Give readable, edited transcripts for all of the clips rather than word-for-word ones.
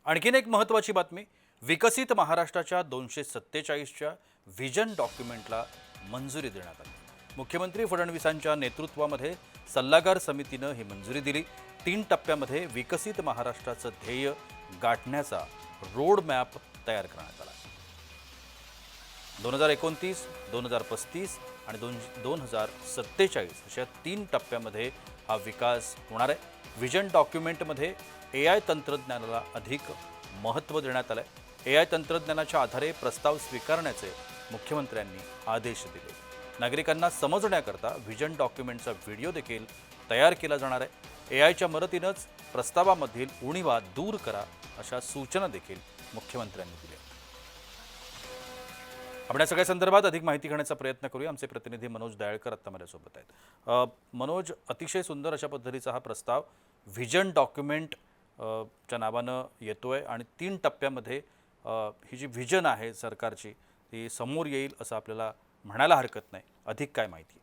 आणखीन एक महत्त्वाची बातमी, विकसित महाराष्ट्राच्या 247च्या व्हिजन डॉक्युमेंटला मंजुरी देण्यात आली। मुख्यमंत्री फडणवीसांच्या नेतृत्वामध्ये सल्लागार समितीनं ही मंजुरी दिली। 3 टप्प्यामध्ये विकसित महाराष्ट्राचं ध्येय गाठण्याचा रोड मॅप तयार करण्यात आला। 2029, 2035 आणि 2047 अशा 3 टप्प्यामध्ये हा विकास होणार आहे। व्हिजन डॉक्युमेंटमध्ये AI तंत्रज्ञानाला अधिक महत्त्व देण्यात आले। AI तंत्रज्ञानाच्या आधारे प्रस्ताव स्वीकारण्याचे मुख्यमंत्र्यांनी आदेश दिले। नागरिकांना समजण्याकरता व्हिजन डॉक्युमेंटचा व्हिडिओ देखील तयार केला जाणार आहे। AIच्या मदतीनेच प्रस्तावामधील उणिवा दूर करा अशा सूचना देखील मुख्यमंत्र्यांनी दिल्या। आपण या सगळ्या संदर्भात अधिक माहिती घेण्याचा प्रयत्न करूया। आमचे प्रतिनिधी मनोज दयाळकर आता माझ्यासोबत आहेत। मनोज, अतिशय सुंदर अशा पद्धतीचा हा प्रस्ताव व्हिजन डॉक्युमेंट च्या नावानं येतोय आणि 3 टप्प्यामध्ये ही जी व्हिजन आहे सरकारची ती समोर येईल असं आपल्याला म्हणायला हरकत नाही। अधिक काय माहिती?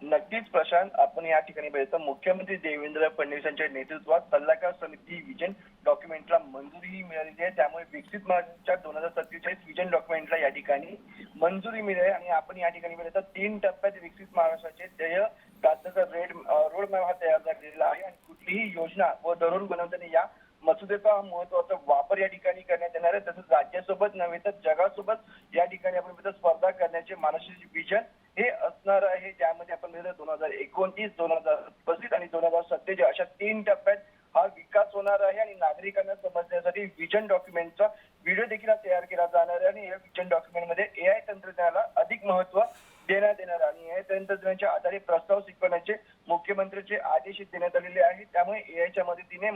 नक्कीच प्रशांत, आपण या ठिकाणी बघितलं मुख्यमंत्री देवेंद्र फडणवीस यांच्या नेतृत्वात सल्लागार समिती व्हिजन डॉक्युमेंटला मंजुरी मिळालेली आहे। त्यामुळे विकसित महाराष्ट्राच्या 2047 व्हिजन डॉक्युमेंटला या ठिकाणी मंजुरी मिळाली आणि आपण या ठिकाणी बघितलं 3 टप्प्यात विकसित महाराष्ट्राचे ध्येय गाठण्याचा रोड मॅप हा तयार झालेला आहे आणि कुठलीही योजना व धोरण बनवताना या मसुद्याचा महत्त्वाचा वापर या ठिकाणी करण्यात येणार आहे। तसंच राज्यासोबत नव्हे तर जगासोबत या ठिकाणी आपण स्पर्धा करण्याचे महाराष्ट्राचे विजन हे असणार आहे। ज्यामध्ये आपण 2029, 2035 आणि 2047 अशा 3 टप्प्यात हा विकास होणार आहे आणि नागरिकांना समजण्यासाठी व्हिजन डॉक्युमेंटचा व्हिडिओ देखील तयार केला जाणार आहे आणि या व्हिजन डॉक्युमेंटमध्ये AI तंत्रज्ञानाला अधिक महत्त्व देण्यात येणार आणि AI तंत्रज्ञानाच्या आधारे प्रस्ताव स्वीकारण्याचे मुख्यमंत्र्यांचे आदेश देण्यात आलेले आहेत। त्यामुळे AIच्या मदतीने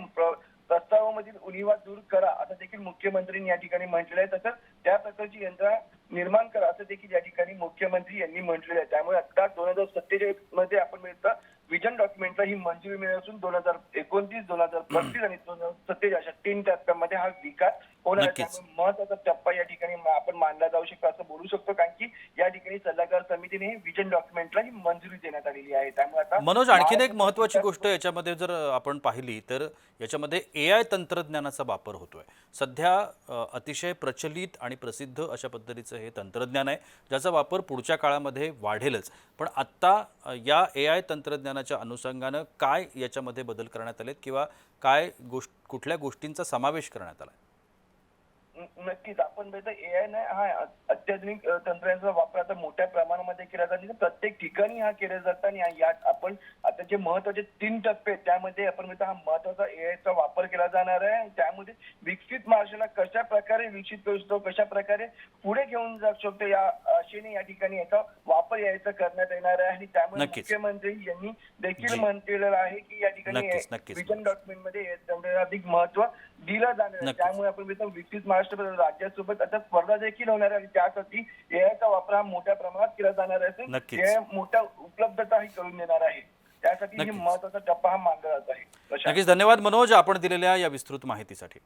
प्रस्तावामधील उणिवा दूर करा असं देखील मुख्यमंत्र्यांनी या ठिकाणी म्हटलेलं आहे। तसंच त्या प्रकारची यंत्रणा निर्माण करा असं देखील या ठिकाणी मुख्यमंत्री यांनी म्हटलेलं आहे। त्यामुळे आता 2047 मध्ये आपण मिळतं व्हिजन डॉक्युमेंटला ही मंजुरी मिळाली असून 2029, 2035 आणि 2047 अशा 3 टप्प्यामध्ये हा विकास होणार आहे। त्यामुळे महत्त्वाचा टप्पा या ठिकाणी आपण मानला जाऊ शकतो असं बोलू शकतो, कारण की या ठिकाणी सल्लागार समितीने व्हिजन डॉक्युमेंटला ही मंजुरी देण्यात आलेली आहे। त्यामुळे आता मनोज, आणखीन एक महत्त्वाची गोष्ट याच्यामध्ये जर आपण पाहिली तर याच्यामध्ये AI तंत्रज्ञानाचा वापर होतोय। सध्या अतिशय प्रचलित आणि प्रसिद्ध अशा पद्धतीचं हे तंत्रज्ञान आहे, ज्याचा वापर पुढच्या काळामध्ये वाढेलच। पण आता या AI तंत्रज्ञानाच्या अनुषंगानं काय याच्यामध्ये बदल करण्यात आलेत किंवा काय कुठल्या गोष्टींचा समावेश करण्यात आला? नक्कीच आपण बघतो AI ने हा अत्याधुनिक तंत्रज्ञानाचा वापर आता मोठ्या प्रमाणामध्ये केला जातो। प्रत्येक ठिकाणी हा केला जातो आणि यात आपण आता जे महत्त्वाचे 3 टप्पे त्यामध्ये आपण बघतो हा महत्त्वाचा AIचा वापर केला जाणार आहे। त्यामध्ये विकसित महाराष्ट्राला कशा प्रकारे विकसित करू शकतो, कशा प्रकारे पुढे घेऊन जाऊ शकतो या आशेने या ठिकाणी याचा वापर यायचा करण्यात येणार आहे आणि त्यामुळे मुख्यमंत्री यांनी देखील म्हटलेलं आहे की या ठिकाणी व्हिजन डॉक्युमेंटमध्ये अधिक महत्त्व दिलं जाणार आहे। त्यामुळे आपण बघतो विकसित महाराष्ट्र राज्यासोबत आता स्पर्धा देखील होणार आहे आणि त्यासाठी AIचा वापर हा मोठ्या प्रमाणात केला जाणार आहे। AI मोठ्या उपलब्धताही करून देणार आहे। त्यासाठी ही महत्त्वाचा टप्पा हा मानला जात आहे। नक्कीच, धन्यवाद मनोज आपण दिलेल्या या विस्तृत माहितीसाठी।